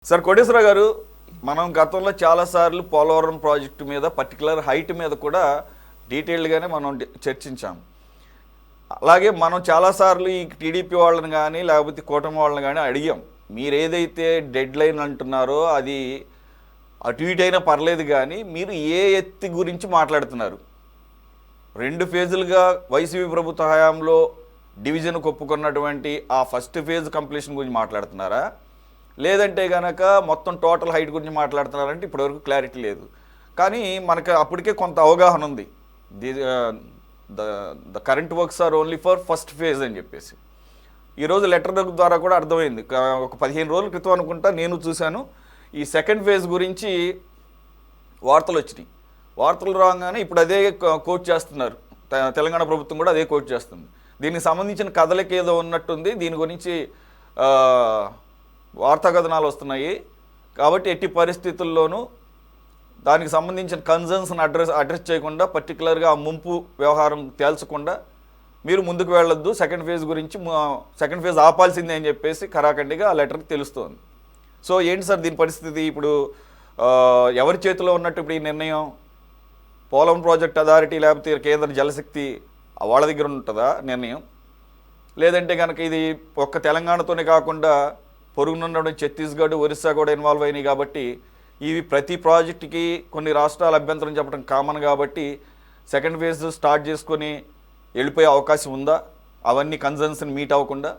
Sir Koteswara గారు, మనం గతంలో చాలాసార్లు పోలవరం ప్రాజెక్టు మీద పర్టికులర్ హైట్ మీద కూడా డీటెయిల్డ్గానే మనం చర్చించాం. అలాగే మనం చాలాసార్లు ఈ టీడీపీ వాళ్ళని కానీ లేకపోతే కూటమి వాళ్ళని కానీ అడిగాం, మీరు ఏదైతే డెడ్ లైన్ అంటున్నారో అది అటు ఇటు అయినా పర్లేదు, కానీ మీరు ఏ ఎత్తి గురించి మాట్లాడుతున్నారు? 2 ఫేజులుగా వైసీపీ ప్రభుత్వ హయాంలో డివిజన్ ఒప్పుకున్నటువంటి ఆ ఫస్ట్ ఫేజ్ కంప్లీషన్ గురించి మాట్లాడుతున్నారా, లేదంటే కనుక మొత్తం టోటల్ హైట్ గురించి మాట్లాడుతున్నారంటే ఇప్పటివరకు క్లారిటీ లేదు. కానీ మనకు అప్పటికే కొంత అవగాహన ఉంది, the the current works are only for first phase అని చెప్పేసి. ఈరోజు లెటర్ ద్వారా కూడా అర్థమైంది. ఒక 15 రోజుల క్రితం అనుకుంటా నేను చూశాను, ఈ సెకండ్ ఫేజ్ గురించి వార్తలు వచ్చినాయి. వార్తలు రాగానే ఇప్పుడు అదే కోట్ చేస్తున్నారు, తెలంగాణ ప్రభుత్వం కూడా అదే కోట్ చేస్తుంది. దీనికి సంబంధించిన కథలకి ఏదో ఉన్నట్టుంది, దీని గురించి వార్తా కథనాలు వస్తున్నాయి. కాబట్టి ఎట్టి పరిస్థితుల్లోనూ దానికి సంబంధించిన కన్సర్న్స్ని అడ్రస్ చేయకుండా, పర్టికులర్గా ఆ ముంపు వ్యవహారం తేల్చకుండా మీరు ముందుకు వెళ్ళొద్దు, సెకండ్ ఫేజ్ ఆపాల్సిందే అని చెప్పేసి ఖరాఖండిగా ఆ లెటర్కి తెలుస్తోంది. సో ఏంటి సార్ దీని పరిస్థితి? ఇప్పుడు ఎవరి చేతిలో ఉన్నట్టు ఇప్పుడు ఈ నిర్ణయం? పోలవరం ప్రాజెక్ట్ అథారిటీ లేకపోతే కేంద్ర జలశక్తి వాళ్ళ దగ్గర ఉంటుందా నిర్ణయం? లేదంటే కనుక ఇది ఒక్క తెలంగాణతోనే కాకుండా పొరుగునున్న ఛత్తీస్గఢ్, ఒరిస్సా కూడా ఇన్వాల్వ్ అయినాయి కాబట్టి ఇవి ప్రతి ప్రాజెక్టుకి కొన్ని రాష్ట్రాల అభ్యంతరం చెప్పడం కామన్ కాబట్టి సెకండ్ ఫేజ్ స్టార్ట్ చేసుకొని వెళ్ళిపోయే అవకాశం ఉందా, అవన్నీ కన్సర్న్స్ని మీట్ అవ్వకుండా?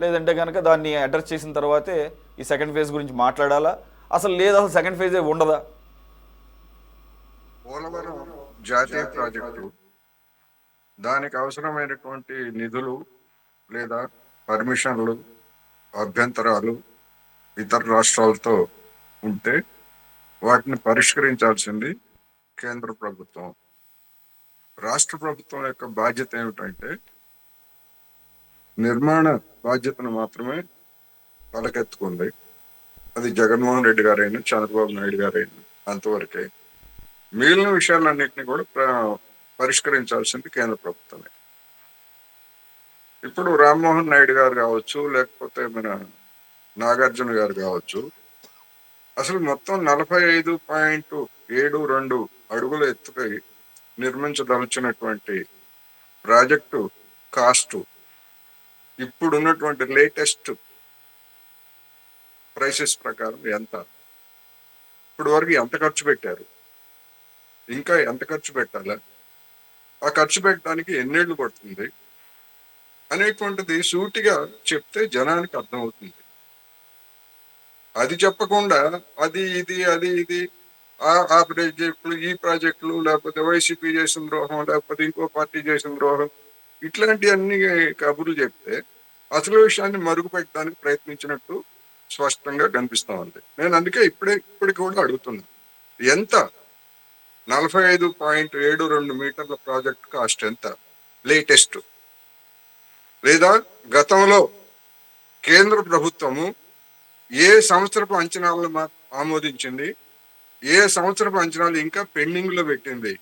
లేదంటే కనుక దాన్ని అడ్రస్ చేసిన తర్వాతే ఈ సెకండ్ ఫేజ్ గురించి మాట్లాడాలా, అసలు అసలు సెకండ్ ఫేజే ఉండదా? పోలవరం జాతీయ ప్రాజెక్టు దానికి అవసరమైనటువంటి నిధులు లేదా పర్మిషన్లు, అభ్యంతరాలు ఇతర రాష్ట్రాలతో ఉంటే వాటిని పరిష్కరించాల్సింది కేంద్ర ప్రభుత్వం. రాష్ట్ర ప్రభుత్వం యొక్క బాధ్యత ఏమిటంటే నిర్మాణ బాధ్యతను మాత్రమే తలకెత్తుకుంది. అది జగన్మోహన్ రెడ్డి గారైనా చంద్రబాబు నాయుడు గారైనా అంతవరకే. మిగిలిన విషయాలన్నింటినీ కూడా పరిష్కరించాల్సింది కేంద్ర ప్రభుత్వమే. ఇప్పుడు రామ్మోహన్ నాయుడు గారు కావచ్చు, లేకపోతే మన నాగార్జున గారు కావచ్చు, అసలు మొత్తం 45.72 అడుగుల ఎత్తుపై నిర్మించదలిచినటువంటి ప్రాజెక్టు కాస్ట్ ఇప్పుడున్నటువంటి లేటెస్ట్ ప్రైసెస్ ప్రకారం ఎంత, ఇప్పుడు వరకు ఎంత ఖర్చు పెట్టారు, ఇంకా ఎంత ఖర్చు పెట్టాలా, ఆ ఖర్చు పెట్టడానికి ఎన్నేళ్లు పడుతుంది అనేటువంటిది సూటిగా చెప్తే జనానికి అర్థమవుతుంది. అది చెప్పకుండా అది ఇది ఆ ప్రాజెక్టులు, ఈ ప్రాజెక్టులు, లేకపోతే వైసీపీ చేసిన ద్రోహం, లేకపోతే ఇంకో పార్టీ చేసిన ద్రోహం, ఇట్లాంటివన్నీ కబుర్లు చెప్తే అసలు విషయాన్ని మరుగు పెట్టడానికి ప్రయత్నించినట్టు స్పష్టంగా కనిపిస్తా ఉంది. నేను అందుకే ఇప్పటికి కూడా అడుగుతున్నా, ఎంత 45.72 మీటర్ల ప్రాజెక్ట్ కాస్ట్ ఎంత లేటెస్ట్? లేదా గతంలో కేంద్ర ప్రభుత్వము ఏ సంవత్సరపు అంచనాలను ఆమోదించింది, ఏ సంవత్సరపు అంచనాలు ఇంకా పెండింగ్ లో పెట్టింది?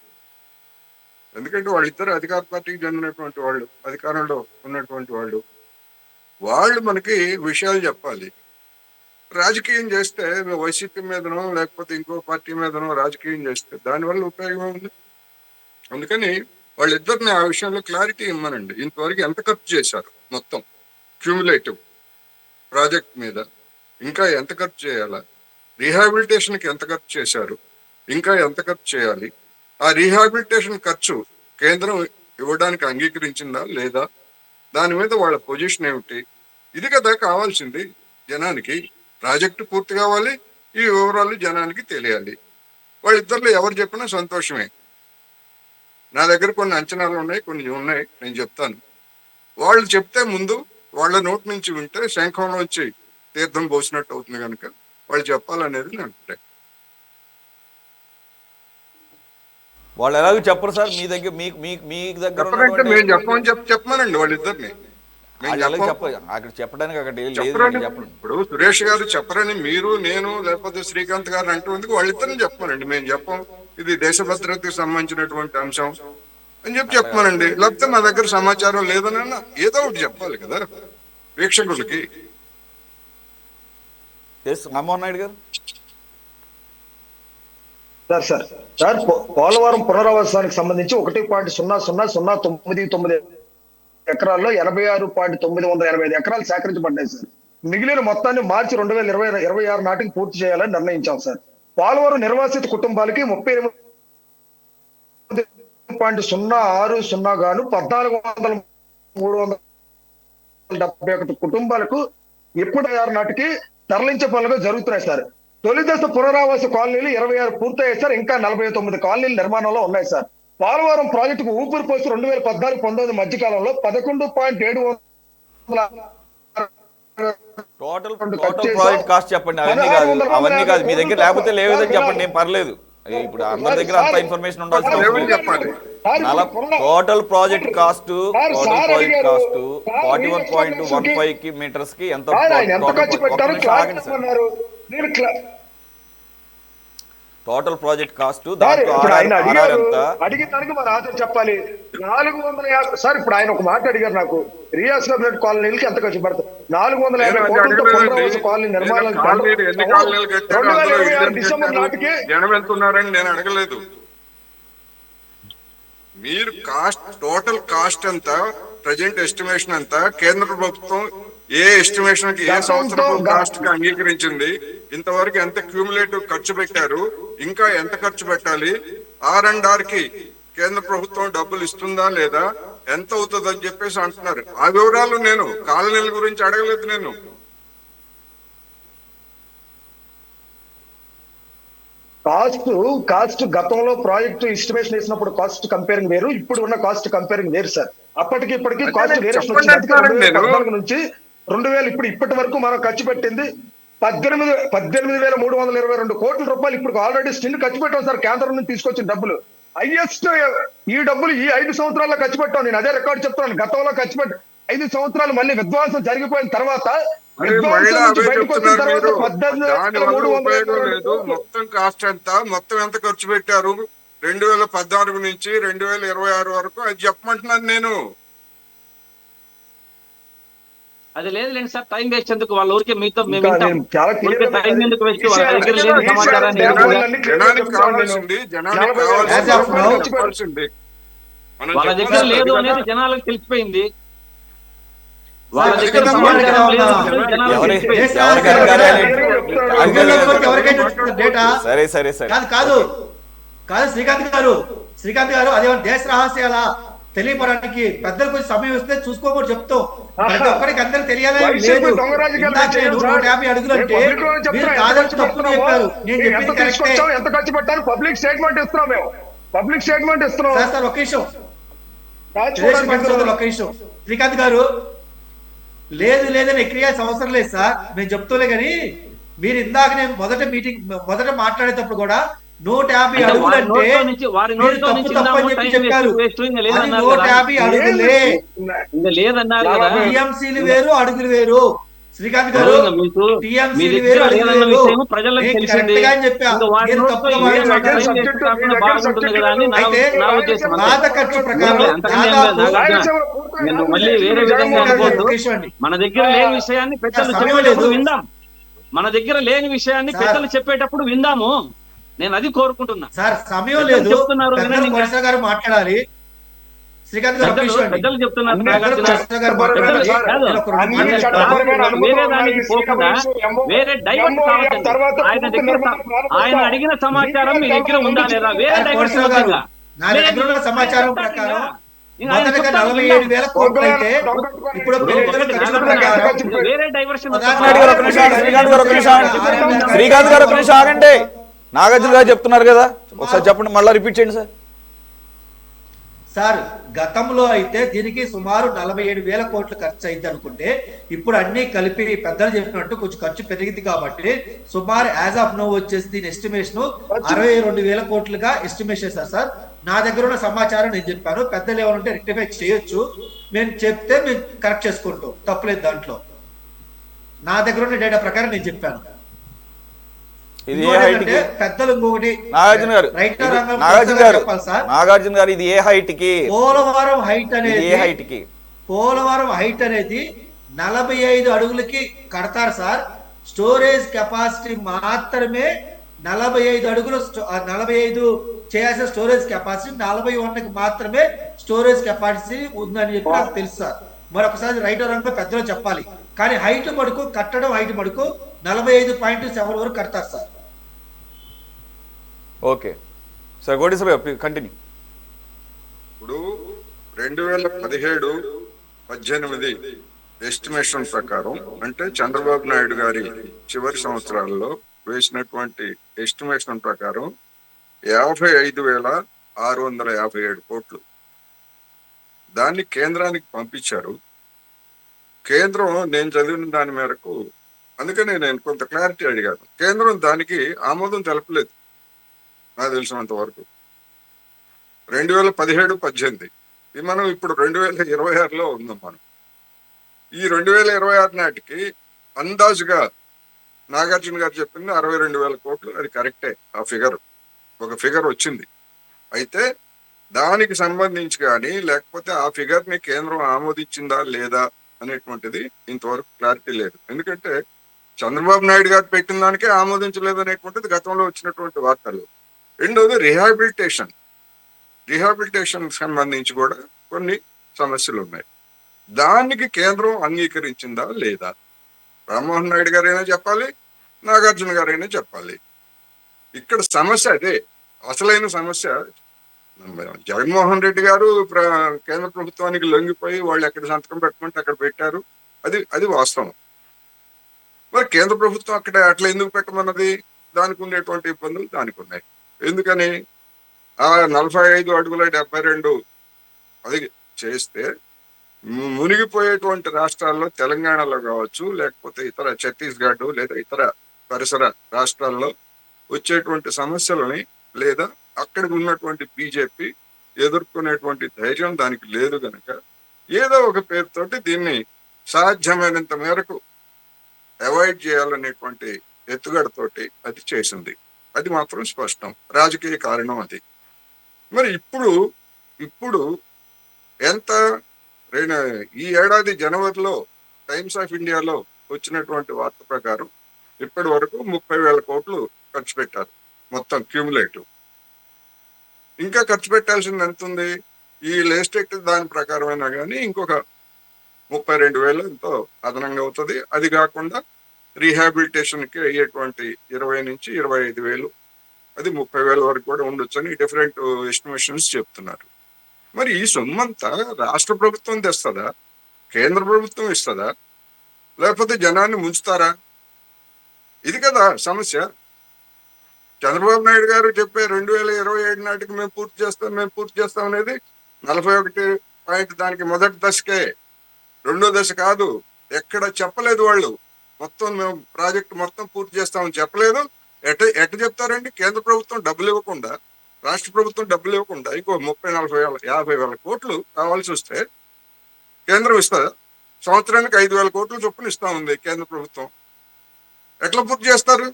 ఎందుకంటే వాళ్ళిద్దరు అధికార పార్టీకి చెందినటువంటి వాళ్ళు, అధికారంలో ఉన్నటువంటి వాళ్ళు మనకి విషయాలు చెప్పాలి. రాజకీయం చేస్తే వైసీపీ మీదనో లేకపోతే ఇంకో పార్టీ మీదనో రాజకీయం చేస్తే దానివల్ల ఉపయోగం ఉంది. అందుకని వాళ్ళిద్దరిని ఆ విషయంలో క్లారిటీ ఇమ్మనండి. ఇంతవరకు ఎంత ఖర్చు చేశారు మొత్తం క్యూములేటివ్ ప్రాజెక్ట్ మీద, ఇంకా ఎంత ఖర్చు చేయాలా, రీహాబిలిటేషన్కి ఎంత ఖర్చు చేశారు, ఇంకా ఎంత ఖర్చు చేయాలి, ఆ రీహాబిలిటేషన్ ఖర్చు కేంద్రం ఇవ్వడానికి అంగీకరించిందా లేదా, దాని మీద వాళ్ళ పొజిషన్ ఏమిటి? ఇది కదా కావాల్సింది జనానికి. ప్రాజెక్టు పూర్తి కావాలి, ఈ వివరాలు జనానికి తెలియాలి. వాళ్ళిద్దరిలో ఎవరు చెప్పినా సంతోషమే. నా దగ్గర కొన్ని అంచనాలు ఉన్నాయి, కొన్ని ఉన్నాయి, నేను చెప్తాను. వాళ్ళు చెప్తే ముందు వాళ్ళ నోటి నుంచి వింటే శంఖంలో వచ్చి తీర్థం పోసినట్టు అవుతుంది కనుక వాళ్ళు చెప్పాలనేది నా అభిప్రాయం. వాళ్ళు ఎలాగో చెప్పరు సార్, మీ దగ్గర మీ దగ్గర మేము చెప్పమని చెప్పమనండి వాళ్ళిద్దరిని. అక్కడ చెప్పడానికి అక్కడ చెప్పరండి. ఇప్పుడు సురేష్ గారు చెప్పరని మీరు, నేను, లేకపోతే శ్రీకాంత్ గారు అంటూ వాళ్ళిద్దరిని చెప్పమనండి. మేము చెప్పం, ఇది దేశ భద్రతకి సంబంధించినటువంటి అంశం అని చెప్పమనండి. లేకపోతే మా దగ్గర సమాచారం లేదనన్నా ఏదో ఒకటి చెప్పాలి కదా వీక్షకులకి. ఎస్ రామ్మోహన్ నాయుడు గారు. సార్ పోలవరం పునరావాసానికి సంబంధించి 1.000099 ఎకరాల్లో 86.985 ఎకరాలు సేకరించబడ్డాయి సార్. మిగిలిన మొత్తాన్ని మార్చి 2026 నాటికి పూర్తి చేయాలని నిర్ణయించాం సార్. పోలవరం నిర్వాసిత కుటుంబాలకి 38.060 గాను 14,371 కుటుంబాలకు ఇప్పుడు 6 నాటికి తరలించే పనులుగా జరుగుతున్నాయి సార్. తొలి దశ పునరావాస కాలనీలు 26 పూర్తయ్యాయి సార్. ఇంకా 49 కాలనీలు నిర్మాణంలో ఉన్నాయి సార్. పోలవరం ప్రాజెక్టుకు ఊపిరి పోసి 2014-19 మధ్య కాలంలో 11.7 టోటల్ ప్రాజెక్ట్ కాస్ట్ చెప్పండి. అవన్నీ కాదు మీ దగ్గర, లేకపోతే లేదని చెప్పండి, ఏం పర్లేదు. ఇప్పుడు అందరి దగ్గర అంత ఇన్ఫర్మేషన్ ఉండాల్సిన అవసరం లేదు. టోటల్ ప్రాజెక్ట్ కాస్ట్ 41.15 మీటర్స్ కి ఎంత టోటల్ ప్రాజెక్ట్ కాస్ట్ అడిగేదానికి మన ఆధార్ చెప్పాలి. 450 సార్. ఇప్పుడు ఆయన ఒక మాట అడిగారు నాకు, రీఎస్టాబ్లిష్ కాలనీలకి ఎంత ఖర్చు పడుతుంది? 450 కాలనీ నిర్మాణం డిసెంబర్ నాటికి జనం వెళ్తున్నారని నేను అడగలేదు. మీరు టోటల్ కాస్ట్ ఎంత, ప్రజెంట్ ఎస్టిమేషన్ ఎంత, కేంద్ర ప్రభుత్వం ఏ ఎస్టిమేషన్ కి ఏ సంవత్సరం కాస్ట్ కి అంగీకరించింది, ఇంతవరకు ఎంత క్యూములేటివ్ ఖర్చు పెట్టారు, ఇంకా ఎంత ఖర్చు పెట్టాలి, R&R కి కేంద్ర ప్రభుత్వం డబ్బులు ఇస్తుందా లేదా, ఎంత అవుతుంది అని చెప్పేసి అంటున్నారు. ఆ వివరాలు నేను కాలనీల గురించి అడగలేదు. నేను కాస్ట్ గతంలో ప్రాజెక్టు ఎస్టిమేషన్ వేసినప్పుడు కాస్ట్ కంపేరింగ్ వేరు, ఇప్పుడు ఉన్న కాస్ట్ కంపేరింగ్ వేరు సార్. అప్పటికి ఇప్పటికి కాస్ట్ వేరియేషన్ వచ్చింది. 2014 నుంచి 2000 ఇప్పటి వరకు మనం ఖర్చు పెట్టింది 18,322 కోట్ల రూపాయలు. ఇప్పుడు ఆల్రెడీ స్టిల్ ఖర్చు పెట్టాం సార్. కేంద్రం నుంచి తీసుకొచ్చిన డబ్బులు హైయెస్ట్. ఈ డబ్బులు ఈ 5 సంవత్సరాల్లో ఖర్చు పెట్టాం. నేను అదే రికార్డు చెప్తాను. గతంలో ఖర్చు పెట్టి 5 సంవత్సరాలు మళ్ళీ విధ్వంసం జరిగిపోయిన తర్వాత మొత్తం కాస్ట్ ఎంత, మొత్తం ఎంత ఖర్చు పెట్టారు 2014 నుంచి 2026 వరకు, అది చెప్పమంటున్నాను నేను. అది లేదులేండి సార్, టైం వేస్ట్ ఎందుకు? వాళ్ళ ఊరికే మీతో టైం ఎందుకు వేస్ట్? వాళ్ళ దగ్గర లేదు అనేది జనాలకు తెలిసిపోయింది. వాళ్ళ దగ్గర సమాచారం లేదు, కాదు శ్రీకాంత్ గారు అదే దేశ రహస్యాల తెలియపడానికి పెద్దలు కొంచెం సమయం వస్తే చూసుకోకూడదు చెప్తాం. ప్రతి ఒక్కరికి అందరికి తెలియాలని లేదు. 150 అడుగులు అంటే మీరు కాదని తప్పుని చెప్పారు. నేను చెప్పింది కరెక్టే. ఎంత ఖర్చు పెట్టారు పబ్లిక్ స్టేట్మెంట్ ఇస్తున్నాం. మేము పబ్లిక్ స్టేట్మెంట్ ఇస్తున్నాం సార్. ఒక నిమిషం శ్రీకాంత్ గారు, లేదని ఎక్కియాల్సిన అవసరం లేదు సార్. మేము చెప్తూలే కానీ మీరు ఇందాక నేను మొదట మాట్లాడేటప్పుడు కూడా 150 అడుగులు అంటే మీరు తప్పు తప్పని చెప్పి చెప్పారు. 150 అడుగులే. టీఎంసీలు వేరు, అడుగులు వేరు. శ్రీకాంత్ గారు, టీఎంసీలు వేరు, అడుగులు వేరు. అయితే పాత ఖర్చు ప్రకారం మళ్ళీ వేరే విధంగా మన దగ్గర లేని విషయాన్ని పెద్దలు చెప్పేటప్పుడు విందాం. మన దగ్గర లేని విషయాన్ని పెద్దలు చెప్పేటప్పుడు విందాము. నేను అది కోరుకుంటున్నా సార్. సమయం లేదు, గారు మాట్లాడాలి. శ్రీకాంత్ గారు పెద్దలు చెప్తున్నారు. వేరే దానికి పోకుండా వేరే డైవర్ట్ కావచ్చు. ఆయన అడిగిన సమాచారం మీ దగ్గర ఉందా లేదా? వేరే డైవర్ట్ సమాచారం ప్రకారం 47,000 కోట్లు అయితే ఇప్పుడు వేరే డైవర్షన్. శ్రీకాంత్ గారు ఒక నిమిషం ఆగండి. నాగార్జున గారు చెప్తున్నారు కదా, ఒకసారి చెప్పండి, మళ్ళీ రిపీట్ చేయండి సార్. సార్, గతంలో అయితే దీనికి సుమారు 47,000 కోట్లు ఖర్చు అయింది అనుకుంటే, ఇప్పుడు అన్ని కలిపి పెద్దలు చెప్పినట్టు కొంచెం ఖర్చు పెరిగింది కాబట్టి సుమారు యాజ్ ఆఫ్ నో వచ్చేసి దీని ఎస్టిమేషన్ 62,000 కోట్లుగా ఎస్టిమేషన్ సార్. నా దగ్గర ఉన్న సమాచారం నేను చెప్పాను. పెద్దలు ఏమంటే రెక్టిఫై చేయొచ్చు, మేము చెప్తే మేము కరెక్ట్ చేసుకుంటాం, తప్పలేదు దాంట్లో. నా దగ్గర ఉన్న డేటా ప్రకారం నేను చెప్పాను. పెద్దలు ఇంకొకటి నాగార్జున గారు ఇది ఏ హైట్ కి? పోలవరం హైట్ అనేది 45 అడుగులకి కడతారు సార్. స్టోరేజ్ కెపాసిటీ మాత్రమే 45 అడుగులు 45 చేయాల్సిన స్టోరేజ్ కెపాసిటీ 41కి మాత్రమే స్టోరేజ్ కెపాసిటీ ఉందని చెప్పి నాకు తెలుసు సార్. మరొకసారి రైటర్ రంగంలో పెద్దలు చెప్పాలి. కానీ హైట్ మడుకు కట్టడం హైట్ మడుకు 45.7 వరకు కడతారు sir. Okay sir, Koteswara continue. ఇప్పుడు 2017-18 ఎస్టిమేషన్ ప్రకారం, అంటే చంద్రబాబు నాయుడు గారి చివరి సంవత్సరాల్లో వేసినటువంటి ఎస్టిమేషన్ ప్రకారం 55,657 కోట్లు దాన్ని కేంద్రానికి పంపించారు. కేంద్రం, నేను చదివిన దాని మేరకు, అందుకని నేను కొంత క్లారిటీ అడిగాను. కేంద్రం దానికి ఆమోదం తెలపలేదు నాకు తెలిసినంత వరకు. 2017-18 ఇది మనం ఇప్పుడు 2026లో ఉన్నాం. మనం ఈ 2026 నాటికి అందాజుగా నాగార్జున గారు చెప్పింది 62,000 కోట్లు. అది కరెక్టే, ఆ ఫిగర్ ఒక ఫిగర్ వచ్చింది. అయితే దానికి సంబంధించి కానీ, లేకపోతే ఆ ఫిగర్ ని కేంద్రం ఆమోదించిందా లేదా అనేటువంటిది ఇంతవరకు క్లారిటీ లేదు. ఎందుకంటే చంద్రబాబు నాయుడు గారు పెట్టిన దానికే ఆమోదించలేదు అనేటువంటిది గతంలో వచ్చినటువంటి వార్తలు. రెండోది రిహాబిలిటేషన్ సంబంధించి కూడా కొన్ని సమస్యలు ఉన్నాయి. దానికి కేంద్రం అంగీకరించిందా లేదా? రామ్మోహన్ నాయుడు గారైనా చెప్పాలి, నాగార్జున గారైనా చెప్పాలి. ఇక్కడ సమస్య అదే, అసలైన సమస్య. జగన్మోహన్ రెడ్డి గారు కేంద్ర ప్రభుత్వానికి లొంగిపోయి వాళ్ళు ఎక్కడ సంతకం పెట్టమంటే అక్కడ పెట్టారు, అది వాస్తవం. మరి కేంద్ర ప్రభుత్వం అక్కడ అట్లా ఎందుకు పెట్టమన్నది? దానికి ఉండేటువంటి ఇబ్బందులు దానికి ఉన్నాయి. ఎందుకని ఆ 45 అడుగుల 72 అది చేస్తే మునిగిపోయేటువంటి రాష్ట్రాల్లో, తెలంగాణలో కావచ్చు, లేకపోతే ఇతర ఛత్తీస్గఢ్ లేదా ఇతర పరిసర రాష్ట్రాల్లో వచ్చేటువంటి సమస్యలని, లేదా అక్కడికి ఉన్నటువంటి బీజేపీ ఎదుర్కొనేటువంటి ధైర్యం దానికి లేదు గనక ఏదో ఒక పేరుతోటి దీన్ని సాధ్యమైనంత మేరకు అవాయిడ్ చేయాలనేటువంటి ఎత్తుగడతోటి అది చేసింది. అది మాత్రం స్పష్టం, రాజకీయ కారణం అది. మరి ఇప్పుడు ఎంత ఈ ఏడాది జనవరిలో టైమ్స్ ఆఫ్ ఇండియాలో వచ్చినటువంటి వార్త ప్రకారం ఇప్పటి వరకు 30,000 కోట్లు ఖర్చు పెట్టారు మొత్తం క్యూములేటివ్. ఇంకా ఖర్చు పెట్టాల్సింది ఎంత ఉంది? ఈ లేస్టెక్ట్ దాని ప్రకారమైనా కానీ ఇంకొక 32,000 ఎంతో అదనంగా అవుతుంది. అది కాకుండా రీహాబిలిటేషన్కి అయ్యేటువంటి 20,000 నుంచి 25,000, అది 30,000 వరకు కూడా ఉండొచ్చని డిఫరెంట్ ఎస్టిమేషన్స్ చెప్తున్నారు. మరి ఈ సొమ్మంతా రాష్ట్ర ప్రభుత్వం తెస్తుందా, కేంద్ర ప్రభుత్వం ఇస్తుందా, లేకపోతే జనాన్ని ముంచుతారా? ఇది కదా సమస్య. చంద్రబాబు నాయుడు గారు చెప్పే 2027 నాటికి మేము పూర్తి చేస్తాం అనేది 41 దానికి మొదటి దశకే, రెండో దశ కాదు. ఎక్కడ చెప్పలేదు వాళ్ళు. మొత్తం మేము ప్రాజెక్ట్ మొత్తం పూర్తి చేస్తామని చెప్పలేదు. ఎట్ట చెప్తారండి? కేంద్ర ప్రభుత్వం డబ్బులు ఇవ్వకుండా, రాష్ట్ర ప్రభుత్వం డబ్బులు ఇవ్వకుండా ఇంకో 30,000-40,000-50,000 కోట్లు కావాల్సి వస్తే కేంద్రం ఇస్తుందా? సంవత్సరానికి 5,000 కోట్లు చొప్పున ఇస్తా ఉంది కేంద్ర ప్రభుత్వం. ఎట్లా పూర్తి చేస్తారు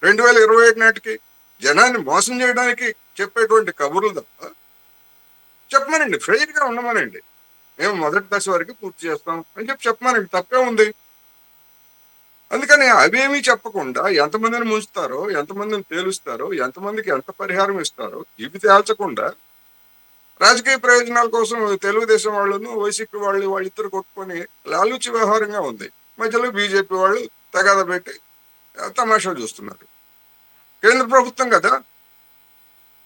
2027 నాటికి? జనాన్ని మోసం చేయడానికి చెప్పేటువంటి కబుర్లు తప్ప చెప్పమనండి, ఫ్రెయిర్ గా ఉండమనండి. మేము మొదటి దశ వరకు పూర్తి చేస్తాం అని చెప్పమనండి, తప్పే ఉంది. అందుకని అవేమీ చెప్పకుండా ఎంతమందిని ముంచుతారో, ఎంతమందిని తేలుస్తారో, ఎంతమందికి ఎంత పరిహారం ఇస్తారో ఇవి తేల్చకుండా రాజకీయ ప్రయోజనాల కోసం తెలుగుదేశం వాళ్ళను, వైసీపీ వాళ్ళిద్దరు కొట్టుకొని లాలూచి వ్యవహారంగా ఉంది. మధ్యలో బీజేపీ వాళ్ళు తగాద పెట్టి తమాషా చూస్తున్నారు. కేంద్ర ప్రభుత్వం కదా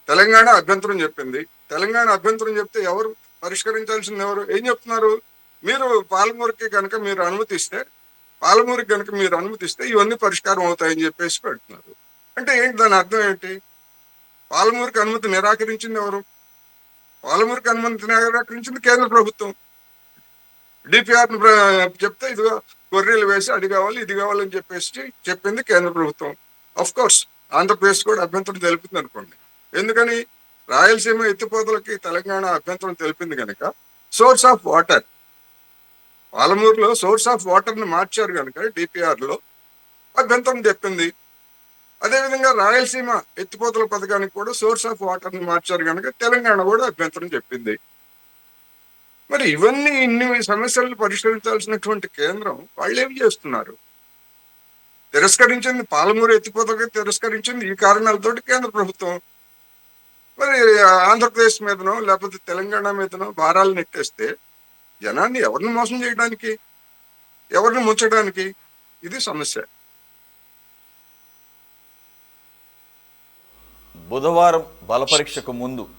తెలంగాణ అభ్యంతరం చెప్పింది. తెలంగాణ అభ్యంతరం చెప్తే ఎవరు పరిష్కరించాల్సింది? ఎవరు? ఏం చెప్తున్నారు? మీరు పాలమూరుకి కనుక మీరు అనుమతిస్తే ఇవన్నీ పరిష్కారం అవుతాయని చెప్పేసి పెడుతున్నారు. అంటే ఏంటి దాని అర్థం ఏంటి? పాలమూరుకి అనుమతి నిరాకరించింది ఎవరు? పాలమూరుకి అనుమతి నిరాకరించింది కేంద్ర ప్రభుత్వం. డిపిఆర్ చెప్తే ఇదిగో గొర్రెలు వేసి అది కావాలి ఇది కావాలని చెప్పేసి చెప్పింది కేంద్ర ప్రభుత్వం. అఫ్ కోర్స్ ఆంధ్రప్రదేశ్ కూడా అభ్యంతరం తెలిపింది అనుకోండి. ఎందుకని? రాయలసీమ ఎత్తిపోతలకి తెలంగాణ అభ్యంతరం తెలిపింది కనుక సోర్స్ ఆఫ్ వాటర్, పాలమూరులో సోర్స్ ఆఫ్ వాటర్ ని మార్చారు కనుక డిపిఆర్ లో అభ్యంతరం చెప్పింది. అదేవిధంగా రాయలసీమ ఎత్తిపోతల పథకానికి కూడా సోర్స్ ఆఫ్ వాటర్ ని మార్చారు కనుక తెలంగాణ కూడా అభ్యంతరం చెప్పింది. మరి ఇన్ని సమస్యలను పరిష్కరించాల్సినటువంటి కేంద్రం వాళ్ళు ఏం చేస్తున్నారు? తిరస్కరించింది, పాలమూరు ఎత్తిపోతగా తిరస్కరించింది ఈ కారణాలతోటి కేంద్ర ప్రభుత్వం. మరి ఆంధ్రప్రదేశ్ మీదనో లేకపోతే తెలంగాణ మీదనో భారాలు నెట్టేస్తే జనాన్ని ఎవరిని మోసం చేయడానికి, ఎవరిని ముంచడానికి? ఇది సమస్య. బుధవారం బలపరీక్షకు ముందు